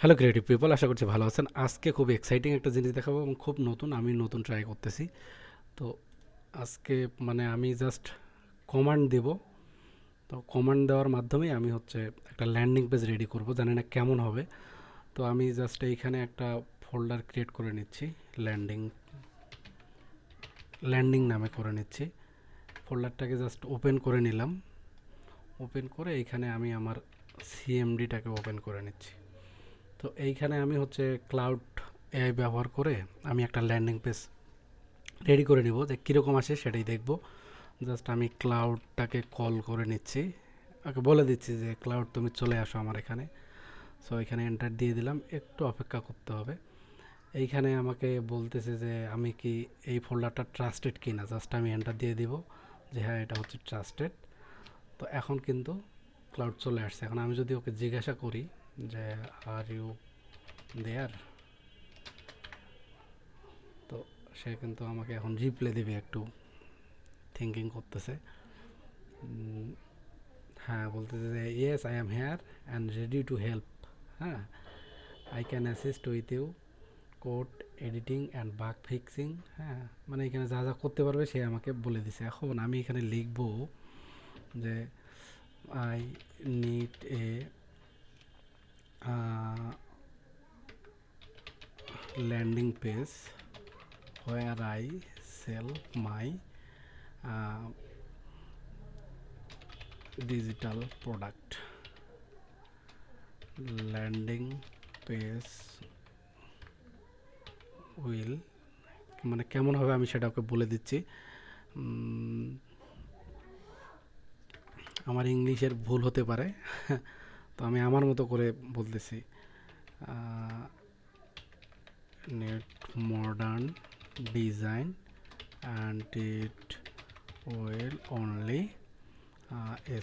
Hello creative people, আশা করছি ভালো আছেন। আজকে খুব এক্সাইটিং একটা জিনিস দেখাবো এবং খুব নতুন, আমি নতুন ট্রাই করতেছি। তো আজকে আমি জাস্ট কমান্ড দেব। তো কমান্ড দেওয়ার মাধ্যমে আমি একটা ল্যান্ডিং পেজ রেডি করব, জানি না কেমন হবে। তো আমি জাস্ট এইখানে একটা ফোল্ডার ক্রিয়েট করে নিচ্ছি, ল্যান্ডিং ল্যান্ডিং নামে করে নিচ্ছি। ফোল্ডারটাকে জাস্ট ওপেন করে নিলাম। ওপেন করে এইখানে আমি আমার সিএমডিটাকে ওপেন করে নিচ্ছি। তো এইখানে আমি ক্লাউড এআই ব্যবহার করে আমি একটা ল্যান্ডিং পেজ রেডি করে নিব, যে কীরকম আসে সেটাই দেখব। জাস্ট আমি ক্লাউডটাকে কল করে নিচ্ছি, ওকে বলে দিচ্ছি যে ক্লাউড তুমি চলে আসো আমার এখানে। সো এখানে এন্টার দিয়ে দিলাম, একটু অপেক্ষা করতে হবে। এইখানে আমাকে বলতেছে যে আমি কি এই ফোল্ডারটা ট্রাস্টেড কি না, জাস্ট আমি এন্টার দিয়ে দিব যে হ্যাঁ এটা হচ্ছে ট্রাস্টেড। তো এখন কিন্তু ক্লাউড চলে আসছে। এখন আমি যদি ওকে জিজ্ঞাসা করি যে আর ইউ দেয়ার, তো সে কিন্তু আমাকে এখন রিপ্লে দেবে, একটু থিঙ্কিং করতেছে। হ্যাঁ, বলতেছে যে yes I am here and ready to help. হ্যাঁ, I can assist with you code editing and bug fixing. হ্যাঁ, মানে এখানে যা যা করতে পারবে সে আমাকে বলে দিছে। এখন আমি এখানে লিখব যে I need a landing page where I sell my digital product. Landing page will, মানে কেমন হবে আমি সেটা ওকে বলে দিচ্ছি। আমার ইংলিশের ভুল হতে পারে, তো আমি আমার মতো করে বলতেছি। Net modern design and it will only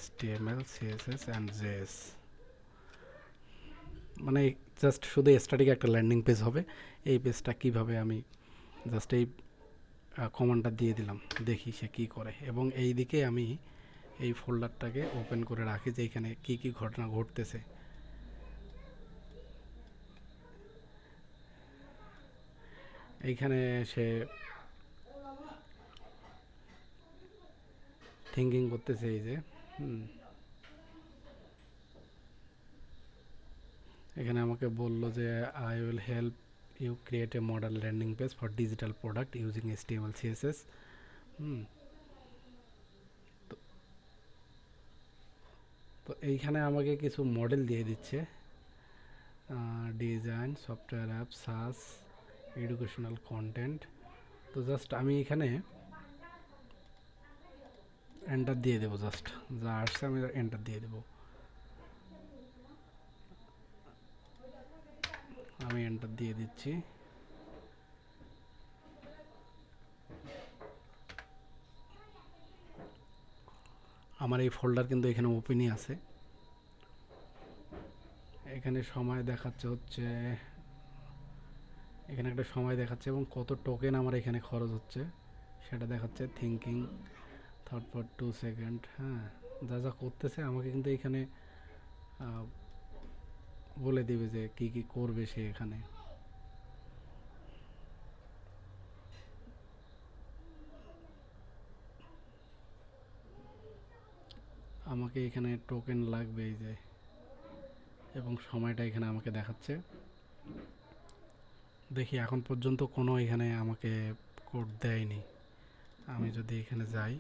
HTML CSS and JS। মানে জাস্ট শুধু স্ট্যাটিক একটা ল্যান্ডিং পেজ হবে। এই পেজটা কিভাবে আমি জাস্ট এই কমান্ডটা দিয়ে দিলাম, দেখি সে কী করে। এবং এই দিকে আমি এই ফোল্ডারটাকে ওপেন করে রাখি যে এখানে কী কী ঘটনা ঘটতেছে। এইখানে সে থিঙ্কিং করতেছে, এই যে এখানে আমাকে বলল যে I will help you create a model landing page for digital product using HTML CSS। তো তো এইখানে আমাকে কিছু মডেল দিয়ে দিচ্ছে, design, software app, SaaS, educational content. তো জাস্ট আমি এখানে এন্টার দিয়ে দেবো, জাস্ট যা আসছে আমি এন্টার দিয়ে দেবো। আমি এন্টার দিয়ে দিচ্ছি। আমার এই ফোল্ডার কিন্তু এখানে ওপেনই আছে। এখানে সময় দেখাচ্ছে এখানে একটা সময় দেখাচ্ছে এবং কত টোকেন আমার এখানে খরচ হচ্ছে সেটা দেখাচ্ছে। Thinking thought for 2 second. হ্যাঁ, যা যা করতেছে আমাকে কিন্তু এখানে বলে দিবে যে কি কি করবে সে এখানে। আমাকে এখানে টোকেন লাগবে, এই যে, এবং সময়টা এখানে আমাকে দেখাচ্ছে। দেখি এখন পর্যন্ত কোনো এখানে আমাকে কোড দেয়নি। আমি যদি এখানে যাই,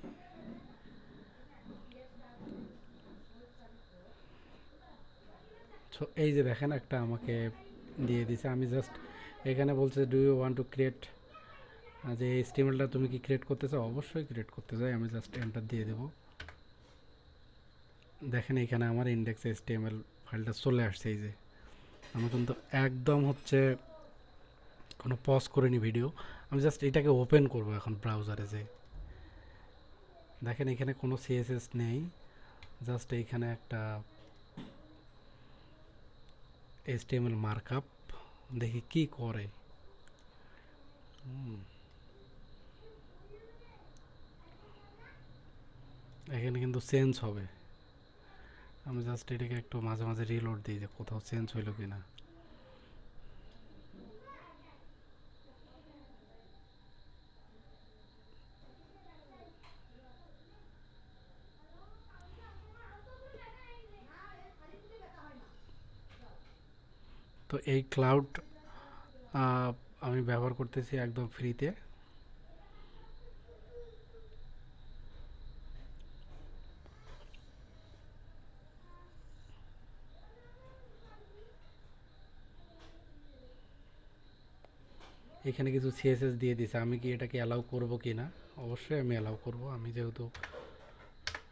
সো এই যে দেখেন একটা আমাকে দিয়ে দিছে। আমি জাস্ট এখানে বলছে do you want to create, যে এই স্টিমেলটা তুমি কি ক্রিয়েট করতে চাও? অবশ্যই ক্রিয়েট করতে চাই। আমি জাস্ট এন্টার দিয়ে দেবো। দেখেন এখানে আমার ইন্ডেক্স HTML ফাইলটা চলে আসছে। এই যে আমি কিন্তু একদম কোনো পজ করিনি ভিডিও। আমি জাস্ট এটাকে ওপেন করব এখন ব্রাউজারে। যে দেখেন এখানে কোনো CSS নেই, জাস্ট এইখানে একটা HTML মার্কআপ। দেখি কি করে। এখানে কিন্তু চেঞ্জ হবে। আমি জাস্ট এটাকে একটু মাঝে মাঝে রিলোড দিই যে কোথাও চেঞ্জ হইলো কিনা। তো এই ক্লাউড আমি ব্যবহার করতেছি একদম ফ্রিতে। এখানে কিছু সিএসএস দিয়ে দিছে, আমি কি এটাকে অ্যালাউ করব কি না? অবশ্যই আমি অ্যালাউ করব, আমি যেহেতু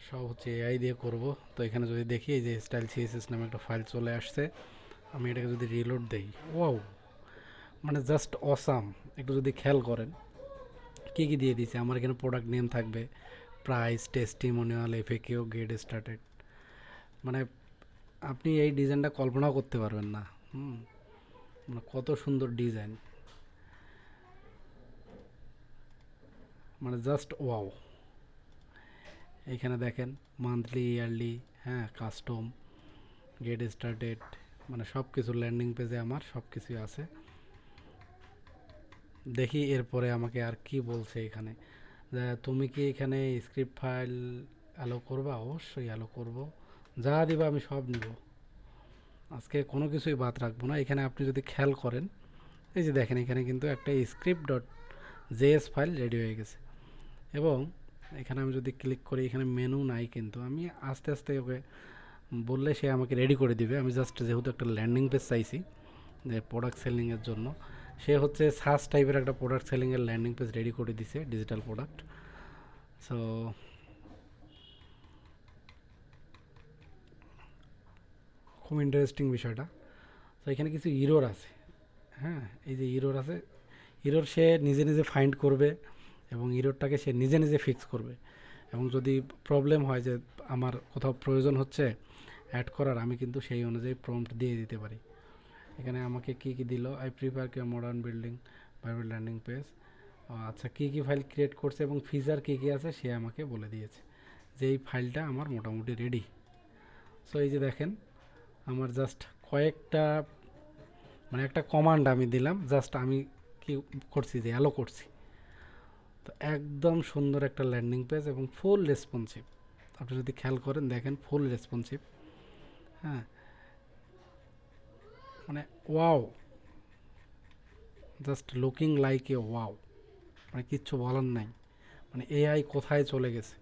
সব হচ্ছে এআই দিয়ে করব। তো এখানে যদি দেখি এই যে স্টাইল সিএসএস নামে একটা ফাইল চলে আসছে, আমি এটাকে যদি রিলোড দেই, ওয়াও, মানে জাস্ট অসাম। একটু যদি খেয়াল করেন কি কি দিয়ে দিছে, আমার এখানে প্রোডাক্ট নেম থাকবে, price, testimonial, FAQ, get started. মানে আপনি এই ডিজাইনটা কল্পনাও করতে পারবেন না। মানে কত সুন্দর ডিজাইন, মানে জাস্ট ওয়াও। এইখানে দেখেন মান্থলি, ইয়ারলি, হ্যাঁ, কাস্টম, গেট স্টার্টেড, মানে সব কিছু ল্যান্ডিং পেজে আমার সব কিছুই আছে। দেখি এরপরে আমাকে আর কি বলছে এখানে, যে তুমি কি এখানে স্ক্রিপ্ট ফাইল অ্যালো করবা? অবশ্যই অ্যালো করব, যা দিবা আমি সব নিব, আজকে কোনো কিছুই বাদ রাখবো না। এখানে আপনি যদি খেয়াল করেন, এই যে দেখেন এখানে কিন্তু একটা script dot JS file ready হয়ে গেছে। এবং এখানে আমি যদি ক্লিক করি, এখানে মেনু নাই, কিন্তু আমি আস্তে আস্তে ওকে বললে সে আমাকে রেডি করে দিবে। আমি জাস্ট যেহেতু একটা ল্যান্ডিং পেজ চাইছি যে প্রোডাক্ট সেলিংয়ের জন্য, সে হচ্ছে সাস টাইপের একটা প্রোডাক্ট সেলিংয়ের ল্যান্ডিং পেজ রেডি করে দিছে, ডিজিটাল প্রোডাক্ট। সো খুব ইন্টারেস্টিং বিষয়টা। তো এখানে কিছু ইরোর আছে, হ্যাঁ, এই যে ইরোর আছে, ইরোর সে নিজে নিজে ফাইন্ড করবে এবং ইরোরটাকে সে নিজে নিজে ফিক্স করবে। এবং যদি প্রবলেম হয় যে আমার কোথাও প্রয়োজন হচ্ছে অ্যাড করার, আমি কিন্তু সেই অনুযায়ী প্রম্পট দিয়ে দিতে পারি। এখানে আমাকে কি কি দিল, আই প্রিফার কি modern building private landing page. আচ্ছা, কী কী ফাইল ক্রিয়েট করছে এবং ফিচার কী কী আছে সে আমাকে বলে দিয়েছে, যে এই ফাইলটা আমার মোটামুটি রেডি। সো এই যে দেখেন আমার জাস্ট কয়েকটা, মানে একটা কমান্ড আমি দিলাম, জাস্ট আমি কি করছি যে অ্যালো করছি, তো একদম সুন্দর একটা ল্যান্ডিং পেজ এবং ফুল রেসপন্সিভ। আপনি যদি খেয়াল করেন দেখেন ফুল রেসপন্সিভ, হ্যাঁ, মানে wow, just looking like a wow, মানে কিচ্ছু বলার নাই। মানে এআই কোথায় চলে গেছে।